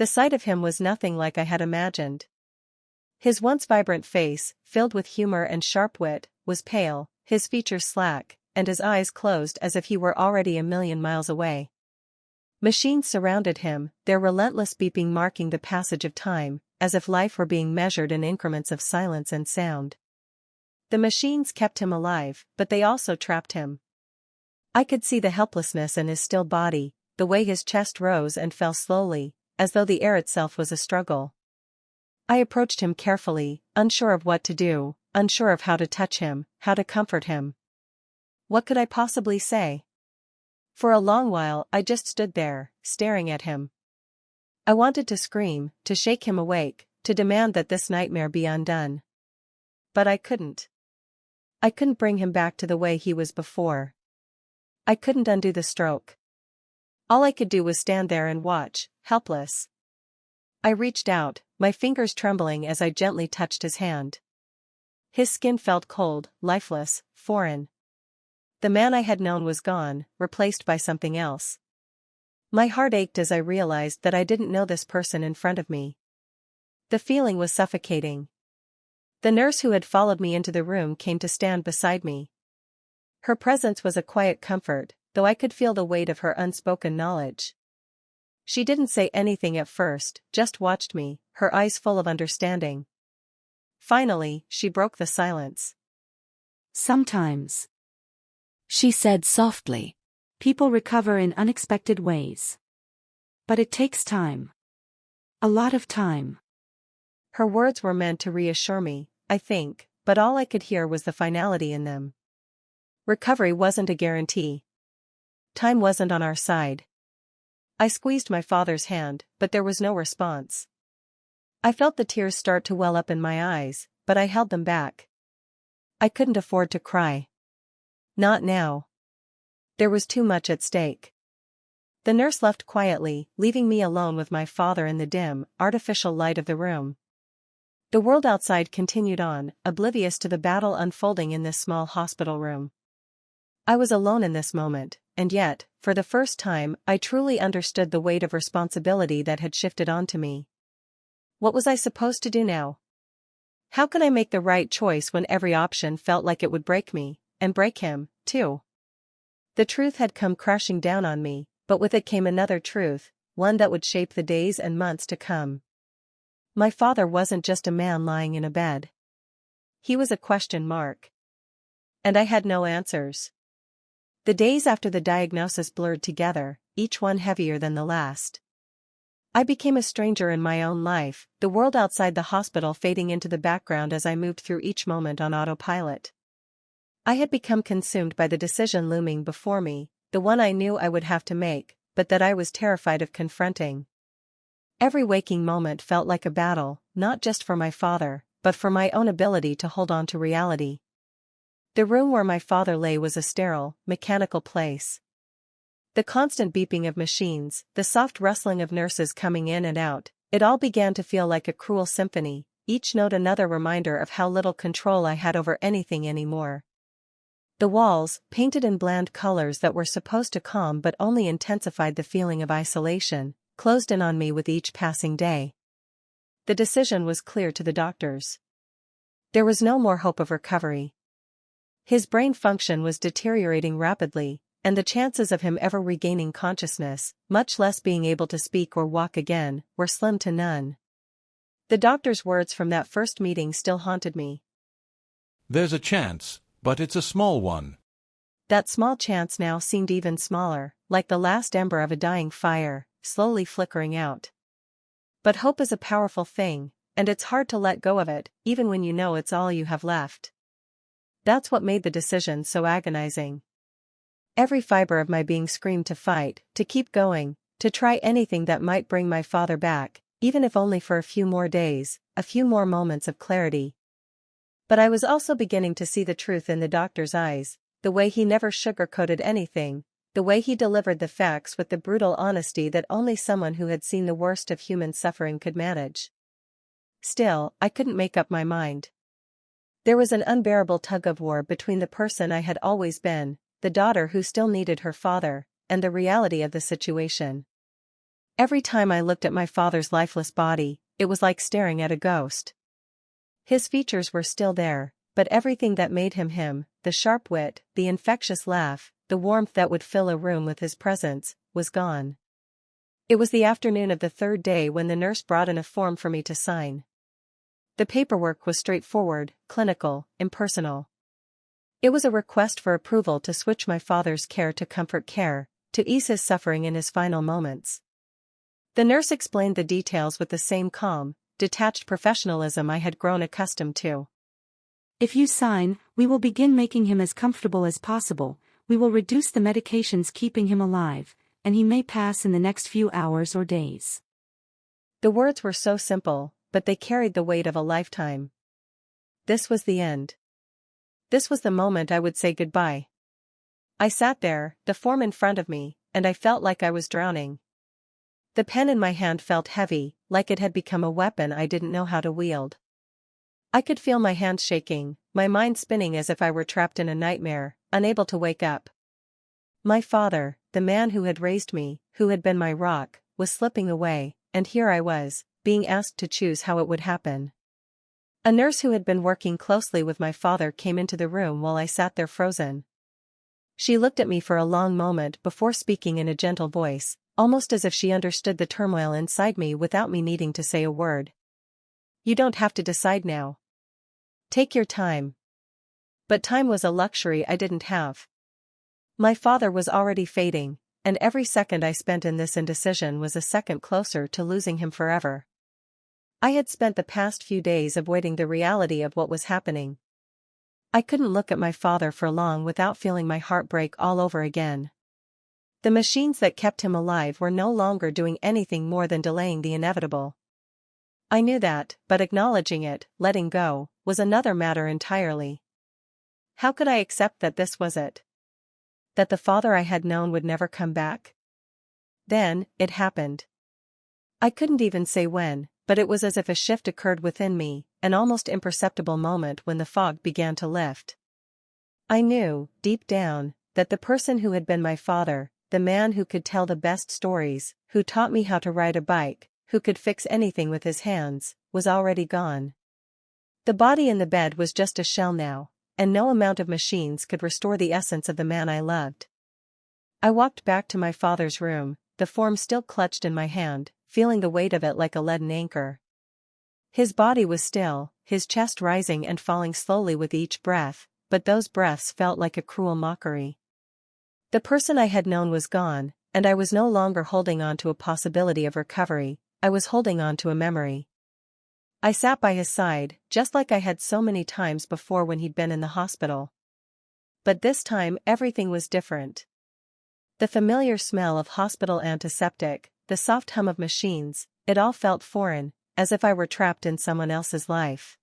The sight of him was nothing like I had imagined. His once vibrant face, filled with humor and sharp wit, was pale, his features slack, and his eyes closed as if he were already a million miles away. Machines surrounded him, their relentless beeping marking the passage of time, as if life were being measured in increments of silence and sound. The machines kept him alive, but they also trapped him. I could see the helplessness in his still body, the way his chest rose and fell slowly, as though the air itself was a struggle. I approached him carefully, unsure of what to do, unsure of how to touch him, how to comfort him. What could I possibly say? For a long while I just stood there, staring at him. I wanted to scream, to shake him awake, to demand that this nightmare be undone. But I couldn't. I couldn't bring him back to the way he was before. I couldn't undo the stroke. All I could do was stand there and watch, helpless. I reached out, my fingers trembling as I gently touched his hand. His skin felt cold, lifeless, foreign. The man I had known was gone, replaced by something else. My heart ached as I realized that I didn't know this person in front of me. The feeling was suffocating. The nurse who had followed me into the room came to stand beside me. Her presence was a quiet comfort, though I could feel the weight of her unspoken knowledge. She didn't say anything at first, just watched me, her eyes full of understanding. Finally, she broke the silence. Sometimes, she said softly, people recover in unexpected ways. But it takes time. A lot of time. Her words were meant to reassure me, I think, but all I could hear was the finality in them. Recovery wasn't a guarantee. Time wasn't on our side. I squeezed my father's hand, but there was no response. I felt the tears start to well up in my eyes, but I held them back. I couldn't afford to cry. Not now. There was too much at stake. The nurse left quietly, leaving me alone with my father in the dim, artificial light of the room. The world outside continued on, oblivious to the battle unfolding in this small hospital room. I was alone in this moment, and yet, for the first time, I truly understood the weight of responsibility that had shifted onto me. What was I supposed to do now? How could I make the right choice when every option felt like it would break me, and break him, too? The truth had come crashing down on me, but with it came another truth, one that would shape the days and months to come. My father wasn't just a man lying in a bed. He was a question mark. And I had no answers. The days after the diagnosis blurred together, each one heavier than the last. I became a stranger in my own life, the world outside the hospital fading into the background as I moved through each moment on autopilot. I had become consumed by the decision looming before me, the one I knew I would have to make, but that I was terrified of confronting. Every waking moment felt like a battle, not just for my father, but for my own ability to hold on to reality. The room where my father lay was a sterile, mechanical place. The constant beeping of machines, the soft rustling of nurses coming in and out, it all began to feel like a cruel symphony, each note another reminder of how little control I had over anything anymore. The walls, painted in bland colors that were supposed to calm but only intensified the feeling of isolation, closed in on me with each passing day. The decision was clear to the doctors. There was no more hope of recovery. His brain function was deteriorating rapidly, and the chances of him ever regaining consciousness, much less being able to speak or walk again, were slim to none. The doctor's words from that first meeting still haunted me. There's a chance, but it's a small one. That small chance now seemed even smaller, like the last ember of a dying fire, slowly flickering out. But hope is a powerful thing, and it's hard to let go of it, even when you know it's all you have left. That's what made the decision so agonizing. Every fiber of my being screamed to fight, to keep going, to try anything that might bring my father back, even if only for a few more days, a few more moments of clarity. But I was also beginning to see the truth in the doctor's eyes, the way he never sugarcoated anything, the way he delivered the facts with the brutal honesty that only someone who had seen the worst of human suffering could manage. Still, I couldn't make up my mind. There was an unbearable tug-of-war between the person I had always been, the daughter who still needed her father, and the reality of the situation. Every time I looked at my father's lifeless body, it was like staring at a ghost. His features were still there, but everything that made him him, the sharp wit, the infectious laugh, the warmth that would fill a room with his presence, was gone. It was the afternoon of the third day when the nurse brought in a form for me to sign. The paperwork was straightforward, clinical, impersonal. It was a request for approval to switch my father's care to comfort care, to ease his suffering in his final moments. The nurse explained the details with the same calm, detached professionalism I had grown accustomed to. If you sign, we will begin making him as comfortable as possible, we will reduce the medications keeping him alive, and he may pass in the next few hours or days. The words were so simple, but they carried the weight of a lifetime. This was the end. This was the moment I would say goodbye. I sat there, the form in front of me, and I felt like I was drowning. The pen in my hand felt heavy, like it had become a weapon I didn't know how to wield. I could feel my hands shaking, my mind spinning as if I were trapped in a nightmare, unable to wake up. My father, the man who had raised me, who had been my rock, was slipping away, and here I was, being asked to choose how it would happen. A nurse who had been working closely with my father came into the room while I sat there frozen. She looked at me for a long moment before speaking in a gentle voice, almost as if she understood the turmoil inside me without me needing to say a word. You don't have to decide now. Take your time. But time was a luxury I didn't have. My father was already fading, and every second I spent in this indecision was a second closer to losing him forever. I had spent the past few days avoiding the reality of what was happening. I couldn't look at my father for long without feeling my heart break all over again. The machines that kept him alive were no longer doing anything more than delaying the inevitable. I knew that, but acknowledging it, letting go, was another matter entirely. How could I accept that this was it? That the father I had known would never come back? Then, it happened. I couldn't even say when, but it was as if a shift occurred within me, an almost imperceptible moment when the fog began to lift. I knew, deep down, that the person who had been my father, the man who could tell the best stories, who taught me how to ride a bike, who could fix anything with his hands, was already gone. The body in the bed was just a shell now, and no amount of machines could restore the essence of the man I loved. I walked back to my father's room, the form still clutched in my hand, feeling the weight of it like a leaden anchor. His body was still, his chest rising and falling slowly with each breath, but those breaths felt like a cruel mockery. The person I had known was gone, and I was no longer holding on to a possibility of recovery, I was holding on to a memory. I sat by his side, just like I had so many times before when he'd been in the hospital. But this time everything was different. The familiar smell of hospital antiseptic, the soft hum of machines, it all felt foreign, as if I were trapped in someone else's life.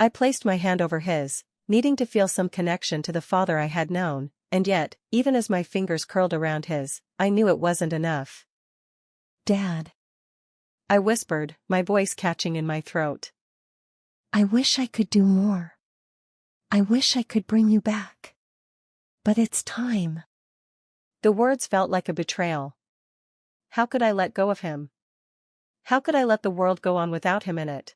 I placed my hand over his, needing to feel some connection to the father I had known, and yet, even as my fingers curled around his, I knew it wasn't enough. Dad. I whispered, my voice catching in my throat. I wish I could do more. I wish I could bring you back. But it's time. The words felt like a betrayal. How could I let go of him? How could I let the world go on without him in it?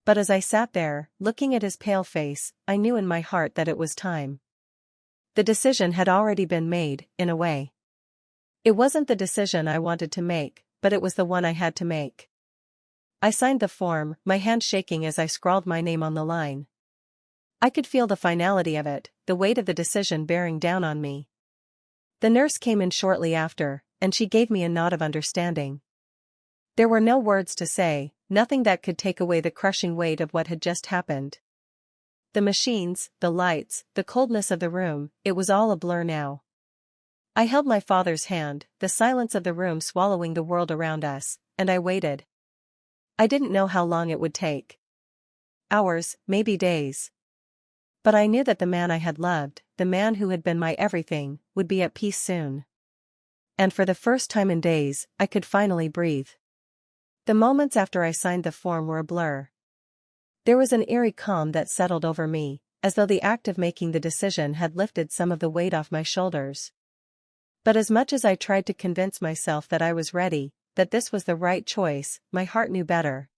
But as I sat there, looking at his pale face, I knew in my heart that it was time. The decision had already been made, in a way. It wasn't the decision I wanted to make, but it was the one I had to make. I signed the form, my hand shaking as I scrawled my name on the line. I could feel the finality of it, the weight of the decision bearing down on me. The nurse came in shortly after, and she gave me a nod of understanding. There were no words to say, nothing that could take away the crushing weight of what had just happened. The machines, the lights, the coldness of the room, it was all a blur now. I held my father's hand, the silence of the room swallowing the world around us, and I waited. I didn't know how long it would take. Hours, maybe days. But I knew that the man I had loved, the man who had been my everything, would be at peace soon. And for the first time in days, I could finally breathe. The moments after I signed the form were a blur. There was an eerie calm that settled over me, as though the act of making the decision had lifted some of the weight off my shoulders. But as much as I tried to convince myself that I was ready, that this was the right choice, my heart knew better.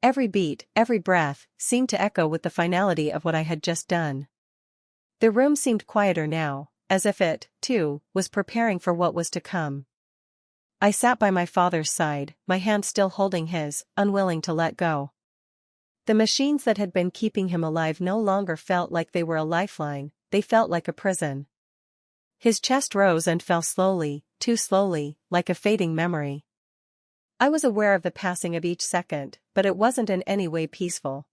Every beat, every breath, seemed to echo with the finality of what I had just done. The room seemed quieter now, as if it, too, was preparing for what was to come. I sat by my father's side, my hand still holding his, unwilling to let go. The machines that had been keeping him alive no longer felt like they were a lifeline, they felt like a prison. His chest rose and fell slowly, too slowly, like a fading memory. I was aware of the passing of each second, but it wasn't in any way peaceful.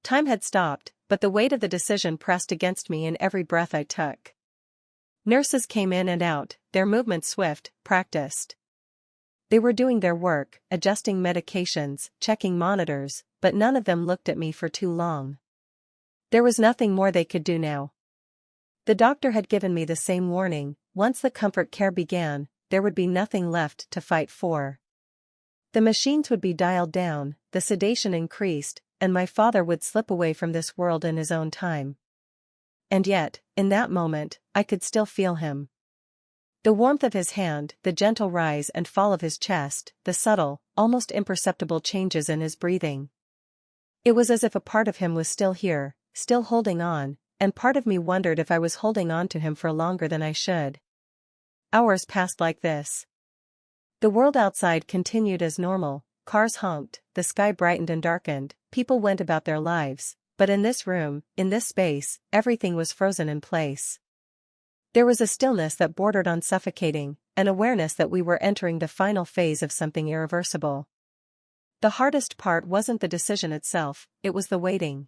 Time had stopped, but the weight of the decision pressed against me in every breath I took. Nurses came in and out, their movements swift, practiced. They were doing their work, adjusting medications, checking monitors, but none of them looked at me for too long. There was nothing more they could do now. The doctor had given me the same warning: once the comfort care began, there would be nothing left to fight for. The machines would be dialed down, the sedation increased, and my father would slip away from this world in his own time. And yet, in that moment, I could still feel him. The warmth of his hand, the gentle rise and fall of his chest, the subtle, almost imperceptible changes in his breathing. It was as if a part of him was still here, still holding on, and part of me wondered if I was holding on to him for longer than I should. Hours passed like this. The world outside continued as normal, cars honked, the sky brightened and darkened, people went about their lives, but in this room, in this space, everything was frozen in place. There was a stillness that bordered on suffocating, an awareness that we were entering the final phase of something irreversible. The hardest part wasn't the decision itself, it was the waiting.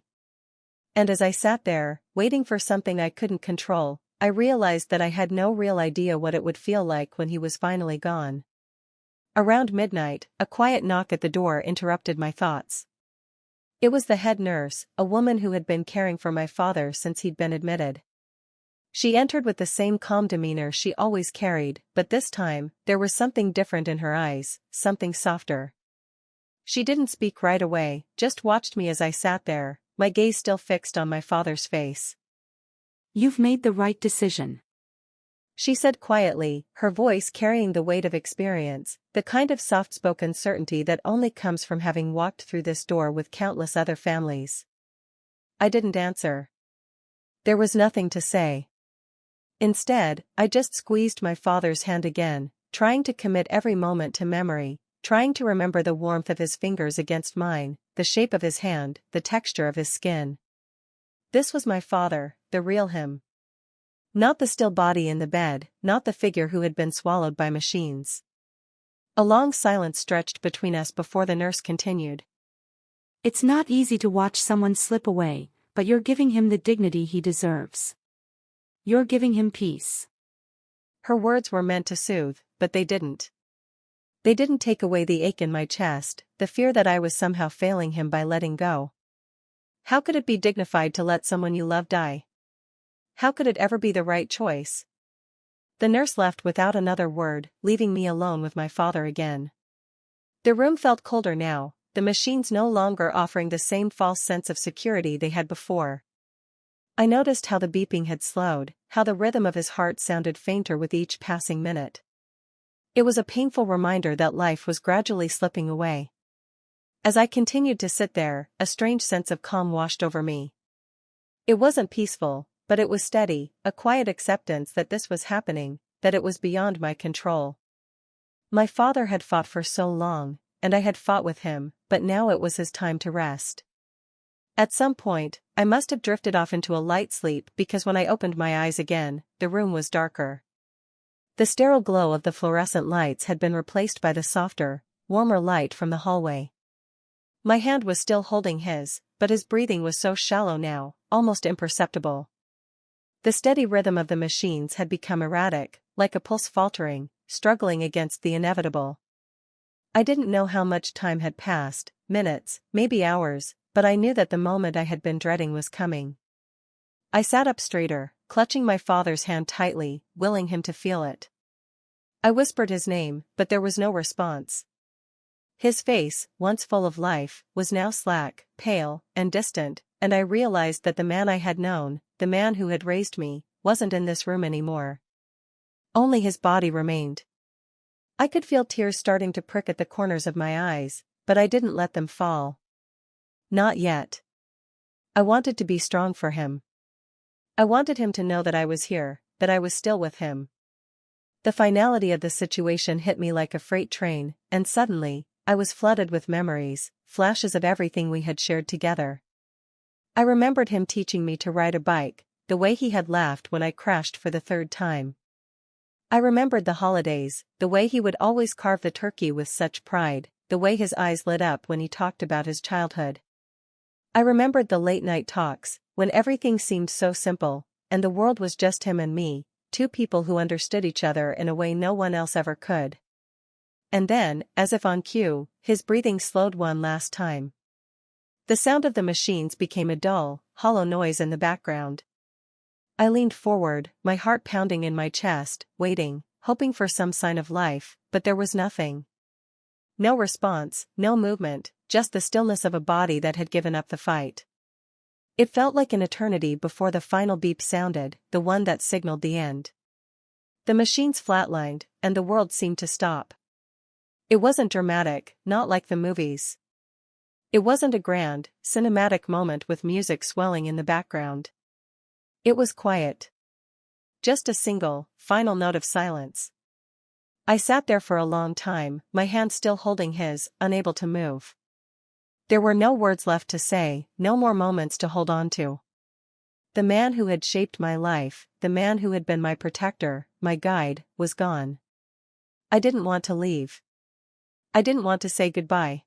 And as I sat there, waiting for something I couldn't control, I realized that I had no real idea what it would feel like when he was finally gone. Around midnight, a quiet knock at the door interrupted my thoughts. It was the head nurse, a woman who had been caring for my father since he'd been admitted. She entered with the same calm demeanor she always carried, but this time, there was something different in her eyes, something softer. She didn't speak right away, just watched me as I sat there, my gaze still fixed on my father's face. "You've made the right decision," she said quietly, her voice carrying the weight of experience, the kind of soft-spoken certainty that only comes from having walked through this door with countless other families. I didn't answer. There was nothing to say. Instead, I just squeezed my father's hand again, trying to commit every moment to memory, trying to remember the warmth of his fingers against mine, the shape of his hand, the texture of his skin. This was my father, the real him. Not the still body in the bed, not the figure who had been swallowed by machines. A long silence stretched between us before the nurse continued. "It's not easy to watch someone slip away, but you're giving him the dignity he deserves. You're giving him peace." Her words were meant to soothe, but they didn't. They didn't take away the ache in my chest, the fear that I was somehow failing him by letting go. How could it be dignified to let someone you love die? How could it ever be the right choice? The nurse left without another word, leaving me alone with my father again. The room felt colder now, the machines no longer offering the same false sense of security they had before. I noticed how the beeping had slowed, how the rhythm of his heart sounded fainter with each passing minute. It was a painful reminder that life was gradually slipping away. As I continued to sit there, a strange sense of calm washed over me. It wasn't peaceful, but it was steady, a quiet acceptance that this was happening, that it was beyond my control. My father had fought for so long, and I had fought with him, but now it was his time to rest. At some point, I must have drifted off into a light sleep because when I opened my eyes again, the room was darker. The sterile glow of the fluorescent lights had been replaced by the softer, warmer light from the hallway. My hand was still holding his, but his breathing was so shallow now, almost imperceptible. The steady rhythm of the machines had become erratic, like a pulse faltering, struggling against the inevitable. I didn't know how much time had passed, minutes, maybe hours, but I knew that the moment I had been dreading was coming. I sat up straighter, clutching my father's hand tightly, willing him to feel it. I whispered his name, but there was no response. His face, once full of life, was now slack, pale, and distant, and I realized that the man I had known, the man who had raised me, wasn't in this room anymore. Only his body remained. I could feel tears starting to prick at the corners of my eyes, but I didn't let them fall. Not yet. I wanted to be strong for him. I wanted him to know that I was here, that I was still with him. The finality of the situation hit me like a freight train, and suddenly, I was flooded with memories, flashes of everything we had shared together. I remembered him teaching me to ride a bike, the way he had laughed when I crashed for the third time. I remembered the holidays, the way he would always carve the turkey with such pride, the way his eyes lit up when he talked about his childhood. I remembered the late-night talks, when everything seemed so simple, and the world was just him and me, two people who understood each other in a way no one else ever could. And then, as if on cue, his breathing slowed one last time. The sound of the machines became a dull, hollow noise in the background. I leaned forward, my heart pounding in my chest, waiting, hoping for some sign of life, but there was nothing. No response, no movement, just the stillness of a body that had given up the fight. It felt like an eternity before the final beep sounded, the one that signaled the end. The machines flatlined, and the world seemed to stop. It wasn't dramatic, not like the movies. It wasn't a grand, cinematic moment with music swelling in the background. It was quiet. Just a single, final note of silence. I sat there for a long time, my hand still holding his, unable to move. There were no words left to say, no more moments to hold on to. The man who had shaped my life, the man who had been my protector, my guide, was gone. I didn't want to leave. I didn't want to say goodbye.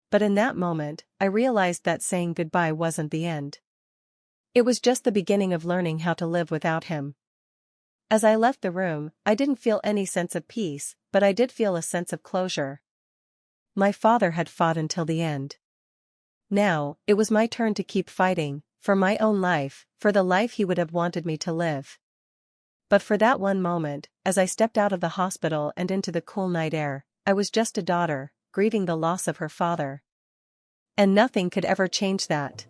But in that moment, I realized that saying goodbye wasn't the end. It was just the beginning of learning how to live without him. As I left the room, I didn't feel any sense of peace, but I did feel a sense of closure. My father had fought until the end. Now, it was my turn to keep fighting, for my own life, for the life he would have wanted me to live. But for that one moment, as I stepped out of the hospital and into the cool night air, I was just a daughter, grieving the loss of her father. And nothing could ever change that.